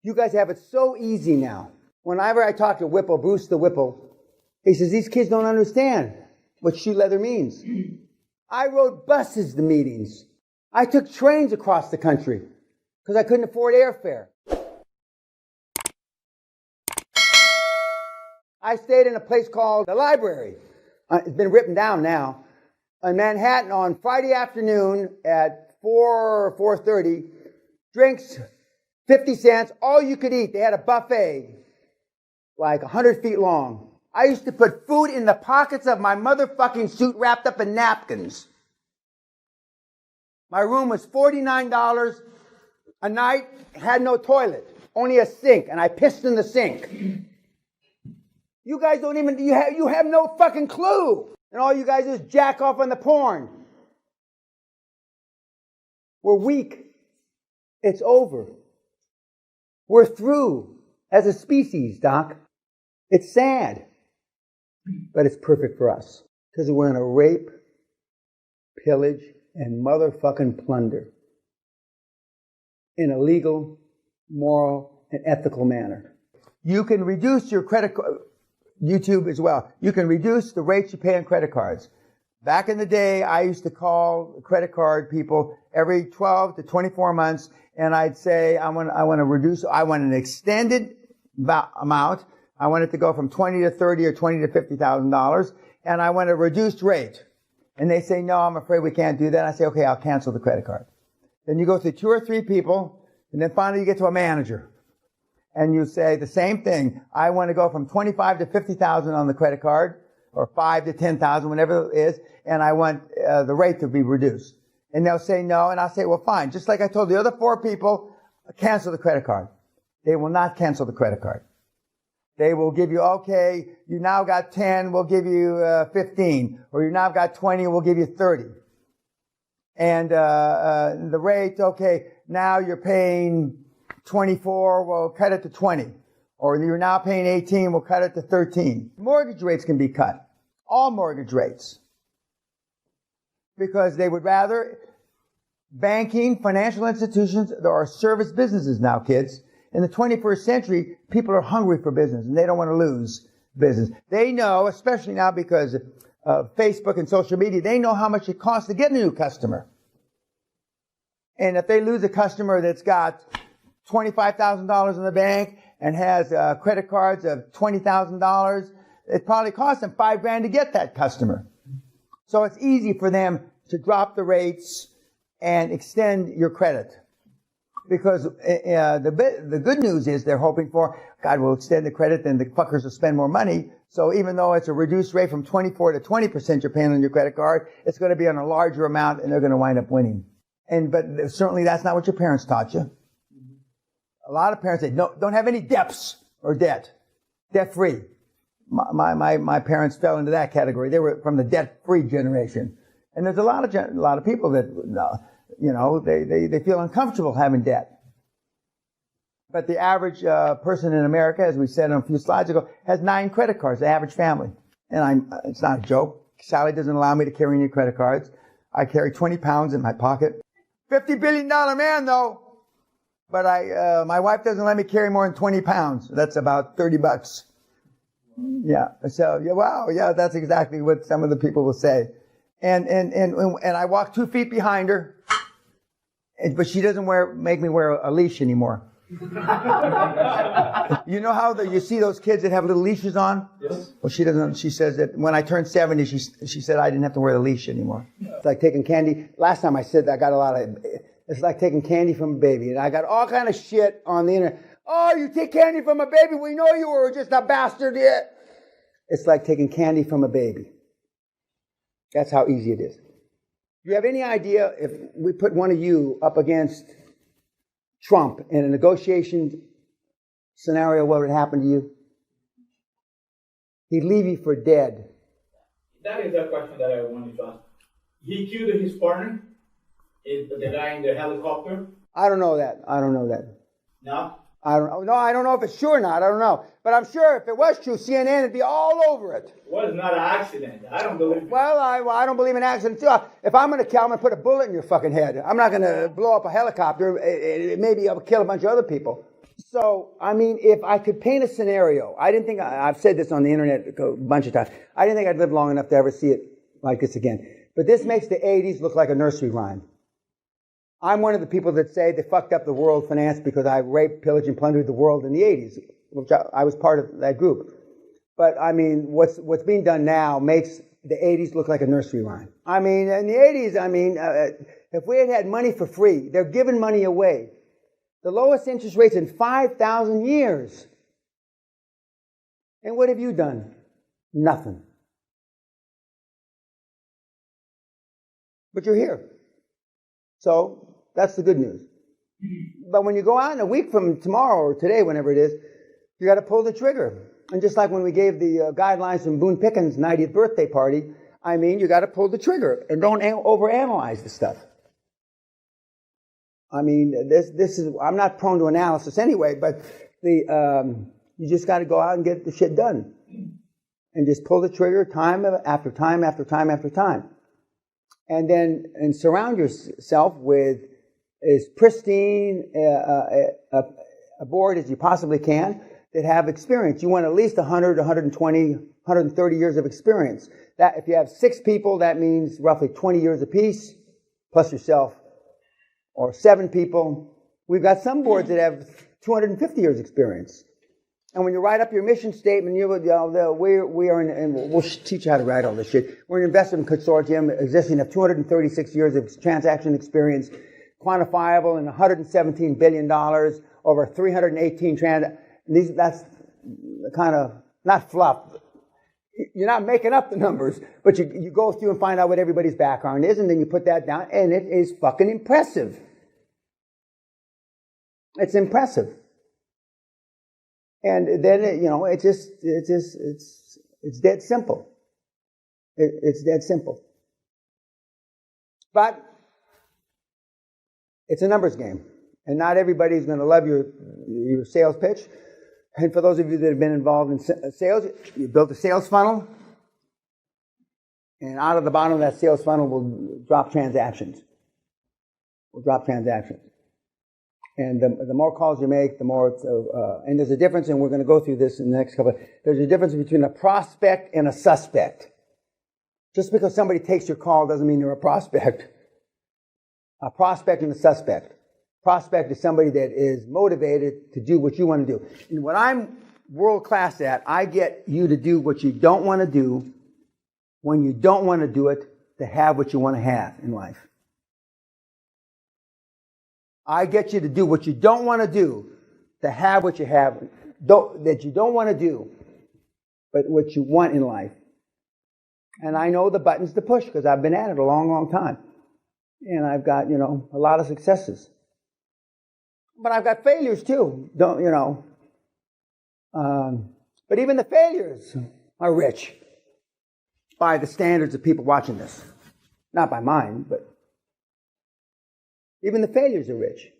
You guys have it so easy now. Whenever I talk to Whipple, Bruce the Whipple, he says, these kids don't understand what shoe leather means. I rode buses to meetings. I took trains across the country because I couldn't afford airfare. I stayed in a place called the Library. It's been written down now. In Manhattan on Friday afternoon at 4 or 4:30, drinks, 50 cents, all you could eat. They had a buffet, like 100 feet long. I used to put food in the pockets of my motherfucking suit wrapped up in napkins. My room was $49 a night, had no toilet, only a sink, and I pissed in the sink. You guys don't even, you have no fucking clue. And all you guys do is jack off on the porn. We're weak. It's over. We're through as a species, Doc. It's sad. But it's perfect for us. Because we're going to rape, pillage, and motherfucking plunder. In a legal, moral, and ethical manner. You can reduce your credit card, YouTube as well. You can reduce the rates you pay on credit cards. Back in the day, I used to call credit card people every 12 to 24 months, and I'd say, I want to reduce, I want an extended amount. I want it to go from 20 to 30 or 20 to $50,000, and I want a reduced rate. And they say, no, I'm afraid we can't do that. I say, okay, I'll cancel the credit card. Then you go through 2 or 3 people, and then finally you get to a manager. And you say the same thing. I want to go from 25 to 50,000 on the credit card, or 5 to 10,000, whatever it is, and I want the rate to be reduced. And they'll say no, and I'll say, well, fine. Just like I told the other 4 people, cancel the credit card. They will not cancel the credit card. They will give you, okay, you now got 10, we'll give you 15. Or you now got 20, we'll give you 30. And the rate, okay, now you're paying 24, we'll cut it to 20. Or you're now paying 18, we'll cut it to 13. Mortgage rates can be cut. All mortgage rates. Because they would rather, banking, financial institutions, there are service businesses now, kids. In the 21st century, people are hungry for business and they don't want to lose business. They know, especially now because of Facebook and social media, they know how much it costs to get a new customer. And if they lose a customer that's got $25,000 in the bank and has credit cards of $20,000, it probably costs them $5,000 to get that customer. So it's easy for them to drop the rates and extend your credit. Because the good news is they're hoping for, God will extend the credit, then the fuckers will spend more money. So even though it's a reduced rate from 24 to 20% you're paying on your credit card, it's going to be on a larger amount and they're going to wind up winning. But certainly that's not what your parents taught you. A lot of parents say, no, don't have any debts or debt. Debt-free. My parents fell into that category. They were from the debt-free generation. And there's a lot of people that, you know, they feel uncomfortable having debt. But the average person in America, as we said a few slides ago, has 9 credit cards, the average family. And it's not a joke. Sally doesn't allow me to carry any credit cards. I carry 20 pounds in my pocket. $50 billion man, though. But my wife doesn't let me carry more than 20 pounds. That's about $30. Yeah. So, yeah, wow. Yeah, that's exactly what some of the people will say. And I walk 2 feet behind her. But she doesn't make me wear a leash anymore. You know how you see those kids that have little leashes on? Yes. Well, she doesn't. She says that when I turned 70, she said I didn't have to wear the leash anymore. It's like taking candy. Last time I said that, I got a lot of, it's like taking candy from a baby. And I got all kind of shit on the internet. Oh, you take candy from a baby? We know you were just a bastard. Yeah. It's like taking candy from a baby. That's how easy it is. Do you have any idea if we put one of you up against Trump in a negotiation scenario, what would happen to you? He'd leave you for dead. That is a question that I wanted to ask. He killed his partner, the guy in the helicopter? I don't know that. No? I don't know if it's true or not. I don't know. But I'm sure if it was true, CNN would be all over it. Well, it's not an accident. I don't believe it. Well, I don't believe in accidents too. If I'm going to kill, I'm going to put a bullet in your fucking head. I'm not going to blow up a helicopter. Maybe I'll kill a bunch of other people. So, I mean, if I could paint a scenario, I didn't think, I've said this on the internet a bunch of times, I didn't think I'd live long enough to ever see it like this again. But this makes the 80s look like a nursery rhyme. I'm one of the people that say they fucked up the world finance because I raped, pillaged, and plundered the world in the 80s, which I was part of that group. But, I mean, what's being done now makes the 80s look like a nursery rhyme. I mean, in the 80s, I mean, if we had money for free, they're giving money away. The lowest interest rates in 5,000 years. And what have you done? Nothing. But you're here. So that's the good news. But when you go out in a week from tomorrow or today, whenever it is, you got to pull the trigger. And just like when we gave the guidelines from Boone Pickens' 90th birthday party, I mean, you got to pull the trigger and don't overanalyze the stuff. I mean, this is, I'm not prone to analysis anyway, but you just got to go out and get the shit done. And just pull the trigger time after time after time after time. And surround yourself with as pristine a board as you possibly can that have experience. You want at least 100, 120, 130 years of experience. That if you have 6 people, that means roughly 20 years apiece, plus yourself. Or 7 people. We've got some boards that have 250 years experience. And when you write up your mission statement, we are and we'll teach you how to write all this shit. We're an investment consortium existing of 236 years of transaction experience, quantifiable in $117 billion over 318 transactions. That's kind of not fluff. You're not making up the numbers, but you go through and find out what everybody's background is, and then you put that down, and it is fucking impressive. It's impressive. And then, it's dead simple. It's dead simple. But it's a numbers game. And not everybody's going to love your sales pitch. And for those of you that have been involved in sales, you build a sales funnel. And out of the bottom of that sales funnel will drop transactions. And the more calls you make, the more and there's a difference, and we're going to go through this in the next couple. There's a difference between a prospect and a suspect. Just because somebody takes your call doesn't mean they're a prospect. A prospect and a suspect. Prospect is somebody that is motivated to do what you want to do. And what I'm world class at, I get you to do what you don't want to do when you don't want to do it to have what you want to have in life. I get you to do what you don't want to do to have what you have, that you don't want to do, but what you want in life. And I know the buttons to push because I've been at it a long, long time. And I've got, a lot of successes. But I've got failures too, but even the failures are rich by the standards of people watching this. Not by mine, but even the failures are rich.